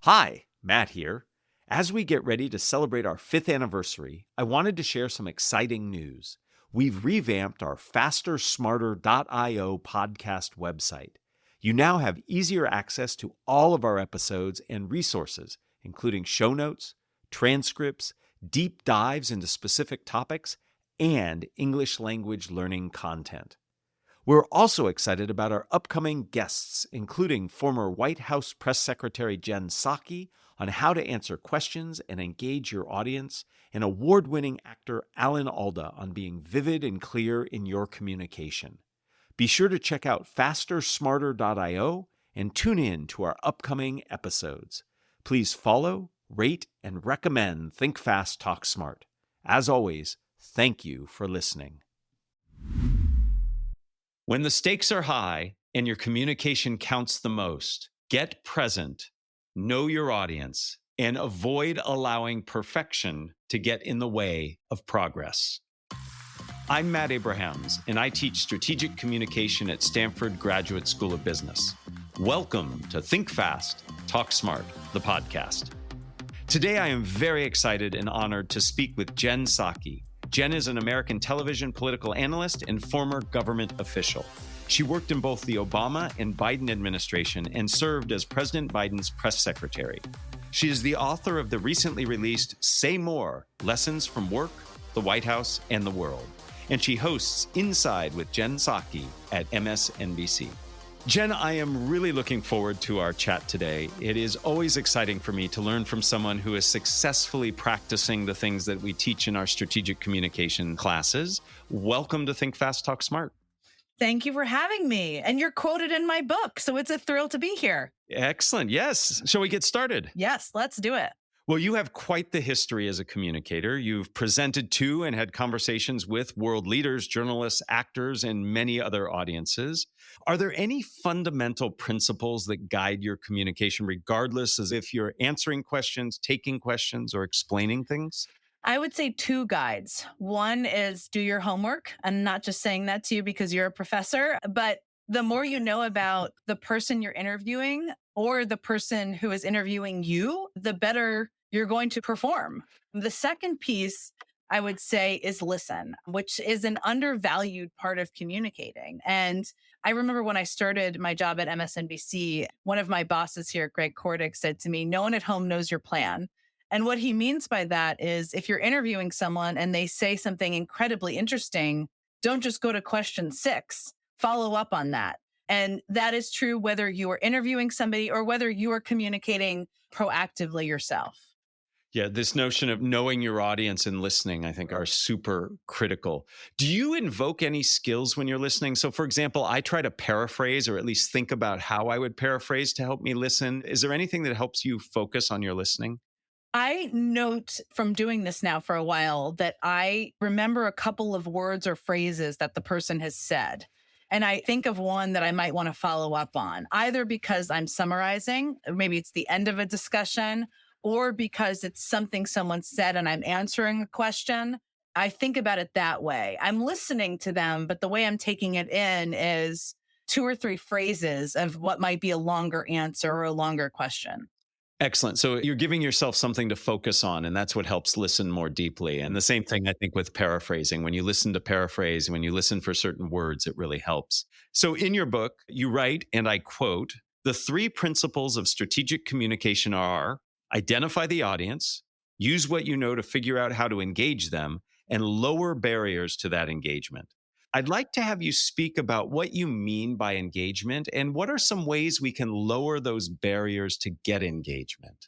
Hi, Matt here. As we get ready to celebrate our 5th anniversary, I wanted to share some exciting news. We've revamped our fastersmarter.io podcast website. You now have easier access to all of our episodes and resources, including show notes, transcripts, deep dives into specific topics, and English language learning content. We're also excited about our upcoming guests, including former White House Press Secretary Jen Psaki on how to answer questions and engage your audience, and award-winning actor Alan Alda on being vivid and clear in your communication. Be sure to check out fastersmarter.io and tune in to our upcoming episodes. Please follow, rate, and recommend Think Fast, Talk Smart. As always, thank you for listening. When the stakes are high and your communication counts the most, get present, know your audience, and avoid allowing perfection to get in the way of progress. I'm Matt Abrahams, and I teach strategic communication at Stanford Graduate School of Business. Welcome to Think Fast, Talk Smart, the podcast. Today, I am very excited and honored to speak with Jen Psaki. Jen is an American television political analyst and former government official. She worked in both the Obama and Biden administration and served as President Biden's press secretary. She is the author of the recently released Say More: Lessons from Work, the White House, and the World. And she hosts Inside with Jen Psaki at MSNBC. Jen, I am really looking forward to our chat today. It is always exciting for me to learn from someone who is successfully practicing the things that we teach in our strategic communication classes. Welcome to Think Fast, Talk Smart. Thank you for having me. And you're quoted in my book, so it's a thrill to be here. Excellent. Yes. Shall we get started? Yes, let's do it. Well, you have quite the history as a communicator. You've presented to and had conversations with world leaders, journalists, actors, and many other audiences. Are there any fundamental principles that guide your communication, regardless as if you're answering questions, taking questions, or explaining things? I would say two guides. One is do your homework. I'm not just saying that to you because you're a professor, but the more you know about the person you're interviewing or the person who is interviewing you, the better you're going to perform. The second piece I would say is listen, which is an undervalued part of communicating. And I remember when I started my job at MSNBC, one of my bosses here, Greg Kordick, said to me, no one at home knows your plan. And what he means by that is if you're interviewing someone and they say something incredibly interesting, don't just go to question 6, follow up on that. And that is true whether you are interviewing somebody or whether you are communicating proactively yourself. Yeah, this notion of knowing your audience and listening, I think, are super critical. Do you invoke any skills when you're listening? So, for example, I try to paraphrase or at least think about how I would paraphrase to help me listen. Is there anything that helps you focus on your listening? I note from doing this now for a while that I remember a couple of words or phrases that the person has said. And I think of one that I might want to follow up on, either because I'm summarizing, maybe it's the end of a discussion, or because it's something someone said and I'm answering a question. I think about it that way. I'm listening to them, but the way I'm taking it in is 2 or 3 phrases of what might be a longer answer or a longer question. Excellent. So you're giving yourself something to focus on, and that's what helps listen more deeply. And the same thing, I think, with paraphrasing. When you listen to paraphrase, when you listen for certain words, it really helps. So in your book, you write, and I quote, the 3 principles of strategic communication are identify the audience, use what you know to figure out how to engage them, and lower barriers to that engagement. I'd like to have you speak about what you mean by engagement and what are some ways we can lower those barriers to get engagement.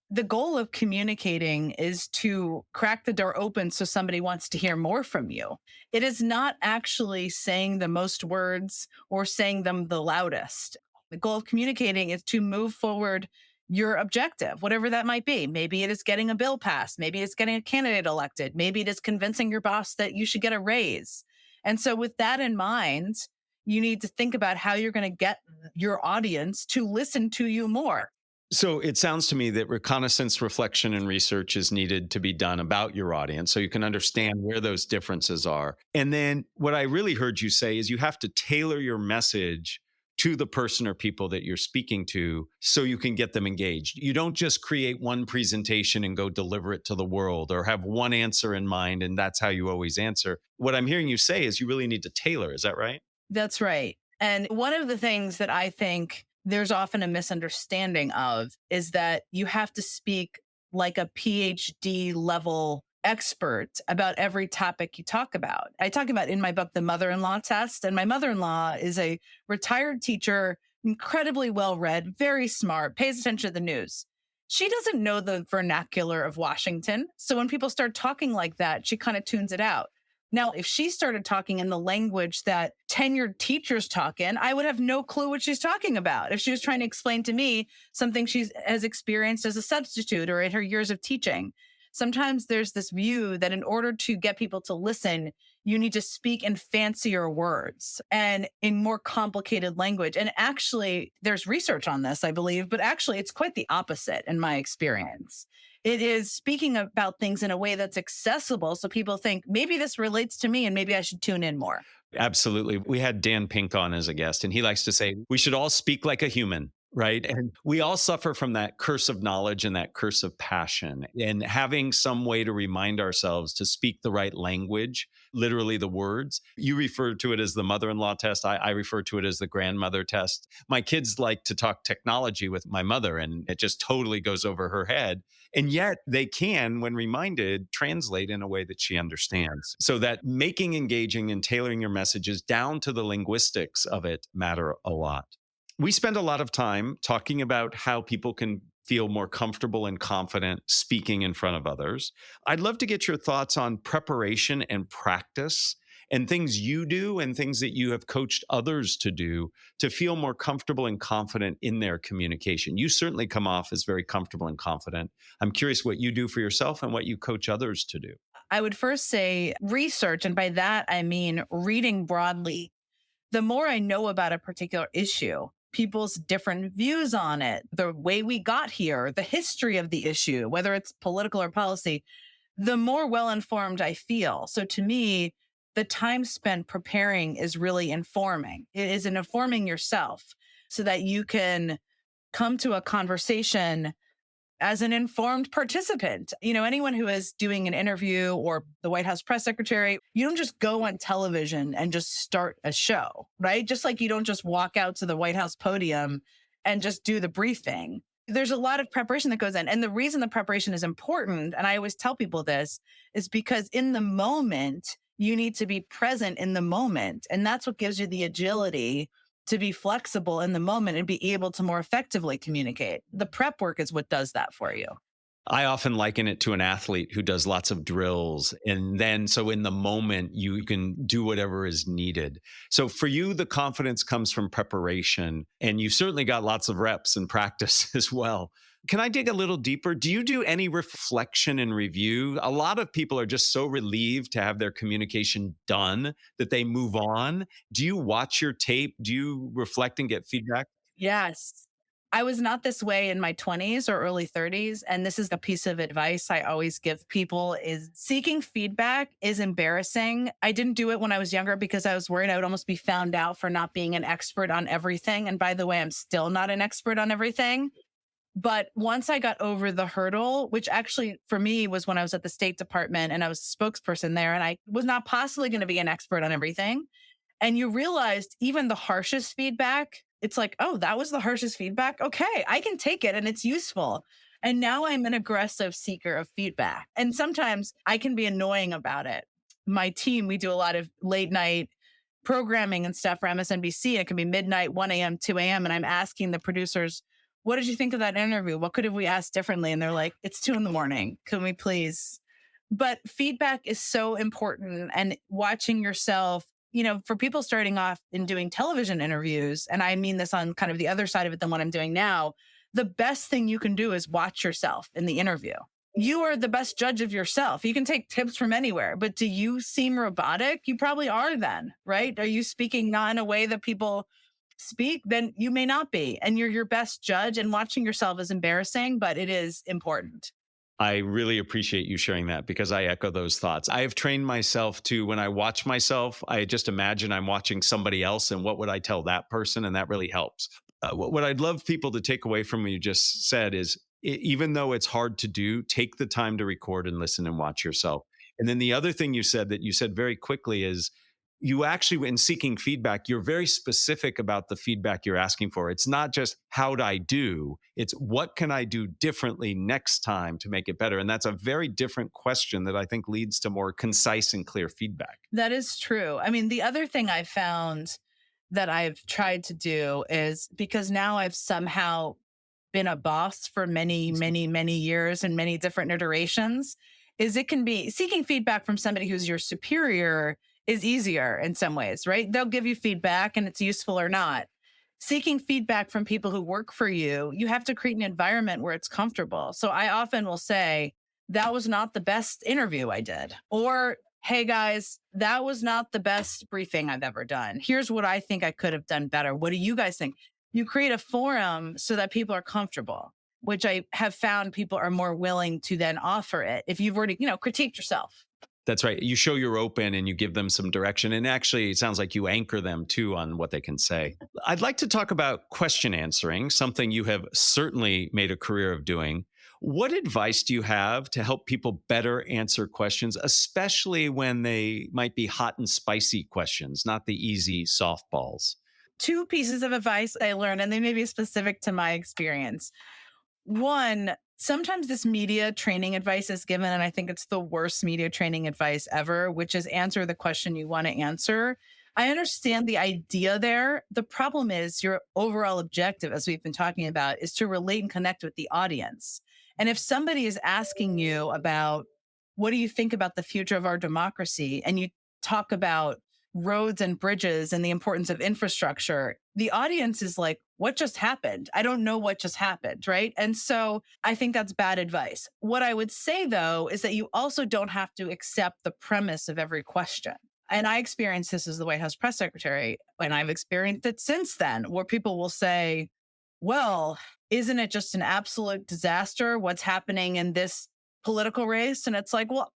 The goal of communicating is to crack the door open so somebody wants to hear more from you. It is not actually saying the most words or saying them the loudest. The goal of communicating is to move forward your objective, whatever that might be. Maybe it is getting a bill passed. Maybe it's getting a candidate elected. Maybe it is convincing your boss that you should get a raise. And so with that in mind, you need to think about how you're going to get your audience to listen to you more. So it sounds to me that reconnaissance, reflection, and research is needed to be done about your audience so you can understand where those differences are. And then what I really heard you say is you have to tailor your message to the person or people that you're speaking to so you can get them engaged. You don't just create one presentation and go deliver it to the world or have one answer in mind and that's how you always answer. What I'm hearing you say is you really need to tailor. Is that right? That's right. And one of the things that I think there's often a misunderstanding of is that you have to speak like a PhD level expert about every topic you talk about. I talk about in my book, The Mother-in-Law Test. And my mother-in-law is a retired teacher, incredibly well read, very smart, pays attention to the news. She doesn't know the vernacular of Washington. So when people start talking like that, she kind of tunes it out. Now, if she started talking in the language that tenured teachers talk in, I would have no clue what she's talking about. If she was trying to explain to me something she has experienced as a substitute or in her years of teaching. Sometimes there's this view that in order to get people to listen, you need to speak in fancier words and in more complicated language. And actually, there's research on this, I believe, but actually, it's quite the opposite in my experience. It is speaking about things in a way that's accessible. So people think maybe this relates to me and maybe I should tune in more. Absolutely. We had Dan Pink on as a guest, and he likes to say, we should all speak like a human. Right. And we all suffer from that curse of knowledge and that curse of passion. And having some way to remind ourselves to speak the right language, literally the words. You refer to it as the mother-in-law test. I refer to it as the grandmother test. My kids like to talk technology with my mother, and it just totally goes over her head. And yet they can, when reminded, translate in a way that she understands. So that making engaging and tailoring your messages down to the linguistics of it matter a lot. We spend a lot of time talking about how people can feel more comfortable and confident speaking in front of others. I'd love to get your thoughts on preparation and practice and things you do and things that you have coached others to do to feel more comfortable and confident in their communication. You certainly come off as very comfortable and confident. I'm curious what you do for yourself and what you coach others to do. I would first say research. And by that, I mean reading broadly. The more I know about a particular issue, people's different views on it, the way we got here, the history of the issue, whether it's political or policy, the more well-informed I feel. So to me, the time spent preparing is really informing. It is in informing yourself so that you can come to a conversation as an informed participant. You know, anyone who is doing an interview or the White House press secretary, you don't just go on television and just start a show, right? Just like you don't just walk out to the White House podium and just do the briefing. There's a lot of preparation that goes in. And the reason the preparation is important, and I always tell people this, is because in the moment, you need to be present in the moment. And that's what gives you the agility to be flexible in the moment and be able to more effectively communicate. The prep work is what does that for you. I often liken it to an athlete who does lots of drills. And then, so in the moment, you can do whatever is needed. So for you, the confidence comes from preparation. And you certainly got lots of reps and practice as well. Can I dig a little deeper? Do you do any reflection and review? A lot of people are just so relieved to have their communication done that they move on. Do you watch your tape? Do you reflect and get feedback? Yes. I was not this way in my 20s or early 30s. And this is a piece of advice I always give people is seeking feedback is embarrassing. I didn't do it when I was younger because I was worried I would almost be found out for not being an expert on everything. And by the way, I'm still not an expert on everything. But once I got over the hurdle, which actually for me was when I was at the State Department and I was a spokesperson there, and I was not possibly going to be an expert on everything. And you realized even the harshest feedback, it's like, oh, that was the harshest feedback. Okay, I can take it and it's useful. And now I'm an aggressive seeker of feedback. And sometimes I can be annoying about it. My team, we do a lot of late night programming and stuff for MSNBC. It can be midnight, 1 a.m., 2 a.m. And I'm asking the producers, what did you think of that interview? What could have we asked differently? And they're like, it's 2 a.m. Can we please? But feedback is so important. And watching yourself, you know, for people starting off in doing television interviews, and I mean this on kind of the other side of it than what I'm doing now, the best thing you can do is watch yourself in the interview. You are the best judge of yourself. You can take tips from anywhere, but do you seem robotic? You probably are then, right? Are you speaking not in a way that people speak? Then you may not be. And you're your best judge, and watching yourself is embarrassing, but it is important. I really appreciate you sharing that because I echo those thoughts. I have trained myself to, when I watch myself, I just imagine I'm watching somebody else and what would I tell that person? And that really helps. What I'd love people to take away from what you just said is even though it's hard to do, take the time to record and listen and watch yourself. And then the other thing you said that you said very quickly is you actually, in seeking feedback, you're very specific about the feedback you're asking for. It's not just how'd I do, it's what can I do differently next time to make it better. And that's a very different question that I think leads to more concise and clear feedback. That is true. I mean, the other thing I found that I've tried to do is because now I've somehow been a boss for many, many, many years and many different iterations, is it can be seeking feedback from somebody who's your superior is easier in some ways, right? They'll give you feedback and it's useful or not. Seeking feedback from people who work for you, you have to create an environment where it's comfortable. So I often will say, that was not the best interview I did. Or, hey guys, that was not the best briefing I've ever done. Here's what I think I could have done better. What do you guys think? You create a forum so that people are comfortable, which I have found people are more willing to then offer it if you've already, critiqued yourself. That's right. You show you're open and you give them some direction. And actually, it sounds like you anchor them too on what they can say. I'd like to talk about question answering, something you have certainly made a career of doing. What advice do you have to help people better answer questions, especially when they might be hot and spicy questions, not the easy softballs? Two pieces of advice I learned, and they may be specific to my experience. One, sometimes this media training advice is given, and I think it's the worst media training advice ever, which is answer the question you want to answer. I understand the idea there. The problem is your overall objective, as we've been talking about, is to relate and connect with the audience. And if somebody is asking you about what do you think about the future of our democracy, and you talk about roads and bridges and the importance of infrastructure, the audience is like, what just happened? I don't know what just happened. Right. And so I think that's bad advice. What I would say, though, is that you also don't have to accept the premise of every question. And I experienced this as the White House press secretary, and I've experienced it since then, where people will say, well, isn't it just an absolute disaster what's happening in this political race? And it's like, well,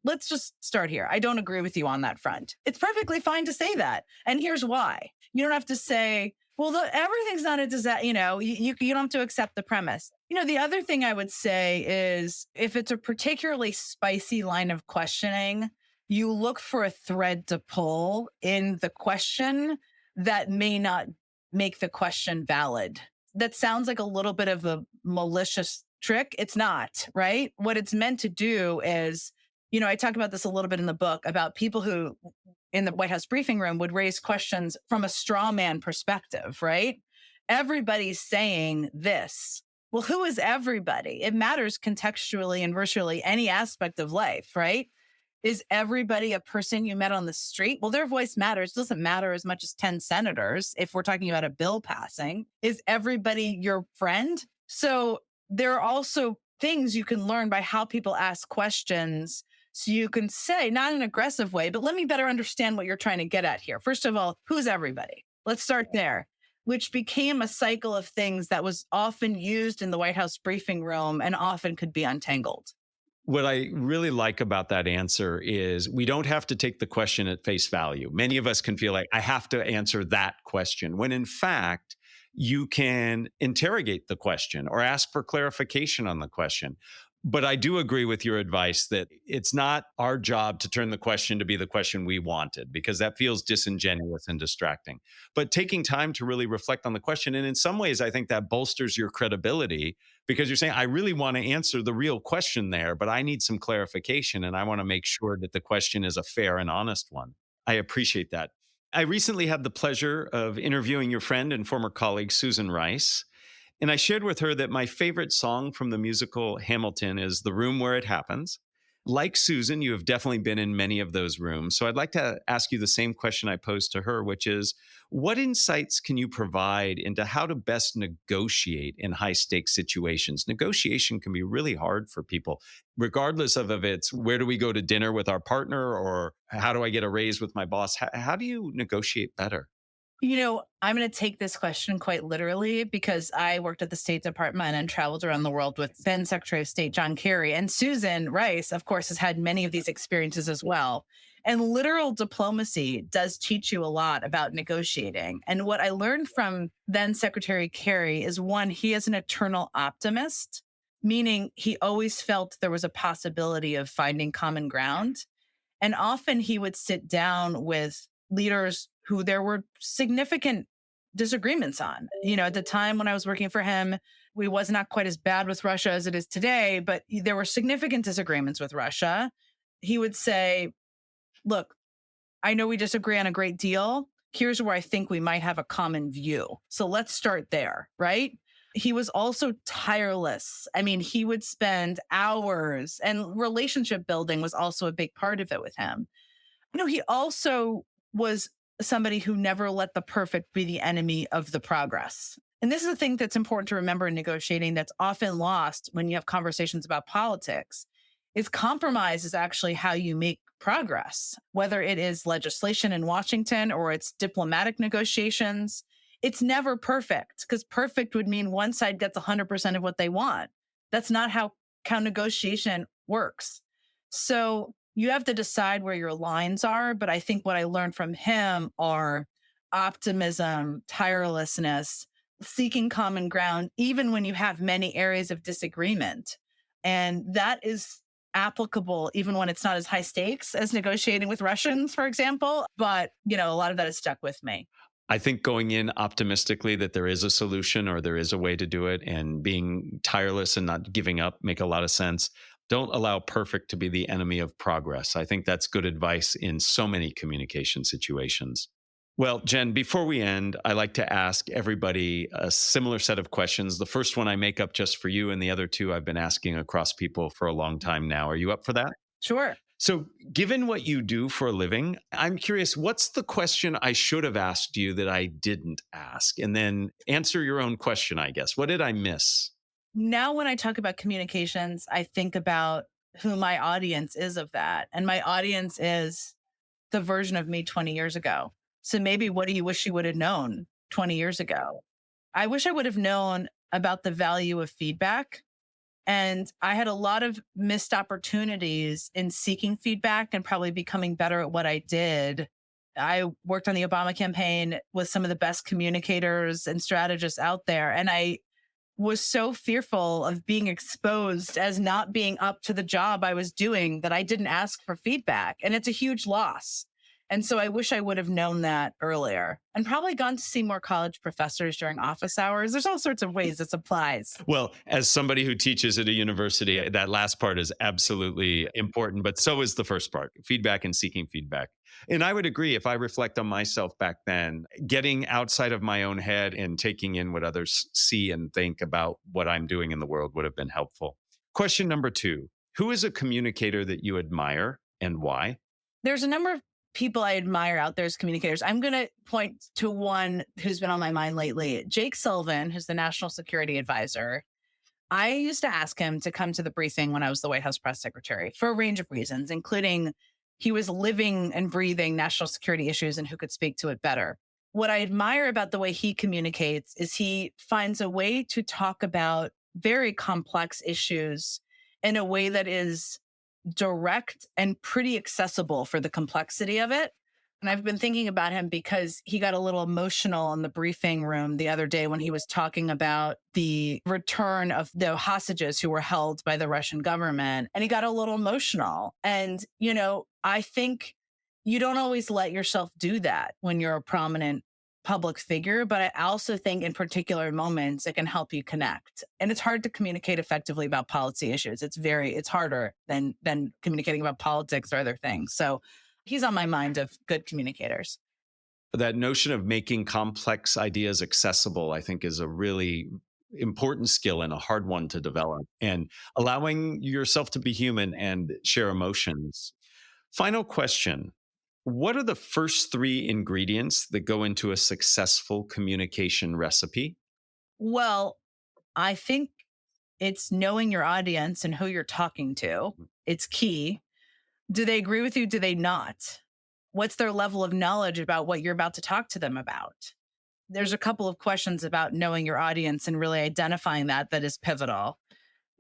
let's just start here. I don't agree with you on that front. It's perfectly fine to say that. And here's why. You don't have to say, well, everything's not a disaster. You don't have to accept the premise. The other thing I would say is if it's a particularly spicy line of questioning, you look for a thread to pull in the question that may not make the question valid. That sounds like a little bit of a malicious trick. It's not, right? What it's meant to do is, I talk about this a little bit in the book about people who in the White House briefing room would raise questions from a straw man perspective, right? Everybody's saying this. Well, who is everybody? It matters contextually in virtually any aspect of life, right? Is everybody a person you met on the street? Well, their voice matters. It doesn't matter as much as 10 senators if we're talking about a bill passing. Is everybody your friend? So there are also things you can learn by how people ask questions. So you can say, not in an aggressive way, but let me better understand what you're trying to get at here. First of all, who's everybody? Let's start there, which became a cycle of things that was often used in the White House briefing room and often could be untangled. What I really like about that answer is we don't have to take the question at face value. Many of us can feel like I have to answer that question, when in fact, you can interrogate the question or ask for clarification on the question. But I do agree with your advice that it's not our job to turn the question to be the question we wanted, because that feels disingenuous and distracting. But taking time to really reflect on the question, and in some ways, I think that bolsters your credibility because you're saying, I really want to answer the real question there, but I need some clarification and I want to make sure that the question is a fair and honest one. I appreciate that. I recently had the pleasure of interviewing your friend and former colleague, Susan Rice. And I shared with her that my favorite song from the musical Hamilton is The Room Where It Happens. Like Susan, you have definitely been in many of those rooms. So I'd like to ask you the same question I posed to her, which is, what insights can you provide into how to best negotiate in high stakes situations? Negotiation can be really hard for people, regardless of if it's where do we go to dinner with our partner or how do I get a raise with my boss? How do you negotiate better? I'm going to take this question quite literally because I worked at the State Department and traveled around the world with then Secretary of State John Kerry. And Susan Rice, of course, has had many of these experiences as well. And literal diplomacy does teach you a lot about negotiating. And what I learned from then Secretary Kerry is one, he is an eternal optimist, meaning he always felt there was a possibility of finding common ground. And often he would sit down with leaders who there were significant disagreements on. At the time when I was working for him, we was not quite as bad with Russia as it is today, but there were significant disagreements with Russia. He would say, look, I know we disagree on a great deal. Here's where I think we might have a common view. So let's start there, right? He was also tireless. I mean, he would spend hours, and relationship building was also a big part of it with him. He also was somebody who never let the perfect be the enemy of the progress. And this is the thing that's important to remember in negotiating that's often lost when you have conversations about politics, is compromise is actually how you make progress, whether it is legislation in Washington or it's diplomatic negotiations. It's never perfect, because perfect would mean one side gets 100% of what they want. That's not how negotiation works. So you have to decide where your lines are. But I think what I learned from him are optimism, tirelessness, seeking common ground, even when you have many areas of disagreement. And that is applicable even when it's not as high stakes as negotiating with Russians, for example. But, a lot of that has stuck with me. I think going in optimistically that there is a solution or there is a way to do it, and being tireless and not giving up make a lot of sense. Don't allow perfect to be the enemy of progress. I think that's good advice in so many communication situations. Well, Jen, before we end, I like to ask everybody a similar set of questions. The first one I make up just for you, and the other two I've been asking across people for a long time now. Are you up for that? Sure. So, given what you do for a living, I'm curious, what's the question I should have asked you that I didn't ask? And then answer your own question, I guess. What did I miss? Now, when I talk about communications, I think about who my audience is of that. And my audience is the version of me 20 years ago. So maybe what do you wish you would have known 20 years ago? I wish I would have known about the value of feedback. And I had a lot of missed opportunities in seeking feedback and probably becoming better at what I did. I worked on the Obama campaign with some of the best communicators and strategists out there. And I was so fearful of being exposed as not being up to the job I was doing that I didn't ask for feedback. And it's a huge loss. And so I wish I would have known that earlier and probably gone to see more college professors during office hours. There's all sorts of ways this applies. Well, as somebody who teaches at a university, that last part is absolutely important, but so is the first part, feedback and seeking feedback. And I would agree, if I reflect on myself back then, getting outside of my own head and taking in what others see and think about what I'm doing in the world would have been helpful. Question number 2, who is a communicator that you admire and why? There's a number of people I admire out there as communicators. I'm going to point to one who's been on my mind lately, Jake Sullivan, who's the National Security Advisor. I used to ask him to come to the briefing when I was the White House press secretary for a range of reasons, including he was living and breathing national security issues and who could speak to it better. What I admire about the way he communicates is he finds a way to talk about very complex issues in a way that is direct and pretty accessible for the complexity of it. And I've been thinking about him because he got a little emotional in the briefing room the other day when he was talking about the return of the hostages who were held by the Russian government. And he got a little emotional. And, I think you don't always let yourself do that when you're a prominent public figure, but I also think in particular moments it can help you connect. And it's hard to communicate effectively about policy issues. It's harder than communicating about politics or other things. So he's on my mind of good communicators. That notion of making complex ideas accessible, I think, is a really important skill and a hard one to develop, and allowing yourself to be human and share emotions. Final question. What are the first 3 ingredients that go into a successful communication recipe? Well, I think it's knowing your audience and who you're talking to. It's key. Do they agree with you? Do they not? What's their level of knowledge about what you're about to talk to them about? There's a couple of questions about knowing your audience and really identifying that is pivotal.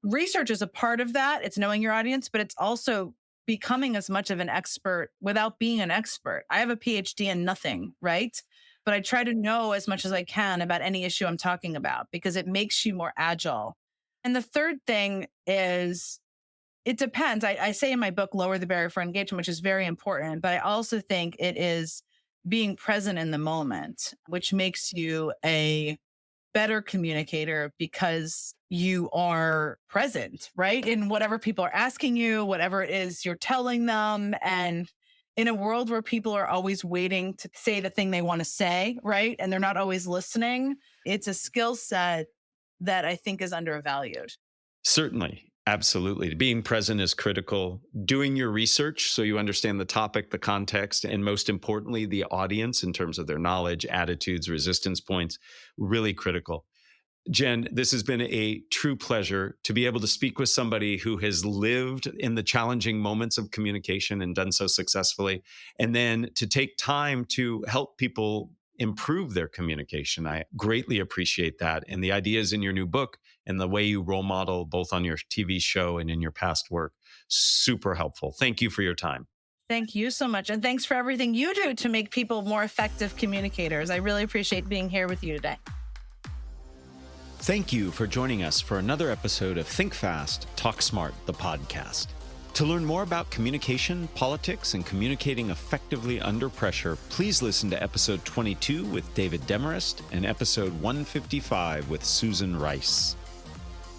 Research is a part of that. It's knowing your audience, but it's also becoming as much of an expert without being an expert. I have a PhD in nothing, right? But I try to know as much as I can about any issue I'm talking about because it makes you more agile. And the third thing is, it depends. I say in my book, lower the barrier for engagement, which is very important, but I also think it is being present in the moment, which makes you a better communicator because you are present, right? In whatever people are asking you, whatever it is you're telling them. And in a world where people are always waiting to say the thing they want to say, right? And they're not always listening, it's a skill set that I think is undervalued. Certainly. Absolutely. Being present is critical. Doing your research so you understand the topic, the context, and most importantly, the audience in terms of their knowledge, attitudes, resistance points, really critical. Jen, this has been a true pleasure to be able to speak with somebody who has lived in the challenging moments of communication and done so successfully, and then to take time to help people improve their communication. I greatly appreciate that. And the ideas in your new book and the way you role model both on your TV show and in your past work, super helpful. Thank you for your time. Thank you so much. And thanks for everything you do to make people more effective communicators. I really appreciate being here with you today. Thank you for joining us for another episode of Think Fast, Talk Smart, the podcast. To learn more about communication, politics, and communicating effectively under pressure, please listen to episode 22 with David Demarest and episode 155 with Susan Rice.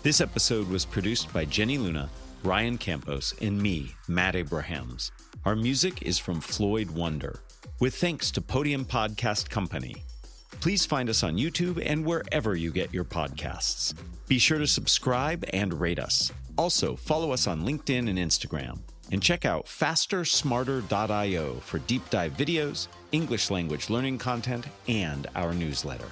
This episode was produced by Jenny Luna, Ryan Campos, and me, Matt Abrahams. Our music is from Floyd Wonder, with thanks to Podium Podcast Company. Please find us on YouTube and wherever you get your podcasts. Be sure to subscribe and rate us. Also, follow us on LinkedIn and Instagram. And check out fastersmarter.io for deep dive videos, English language learning content, and our newsletter.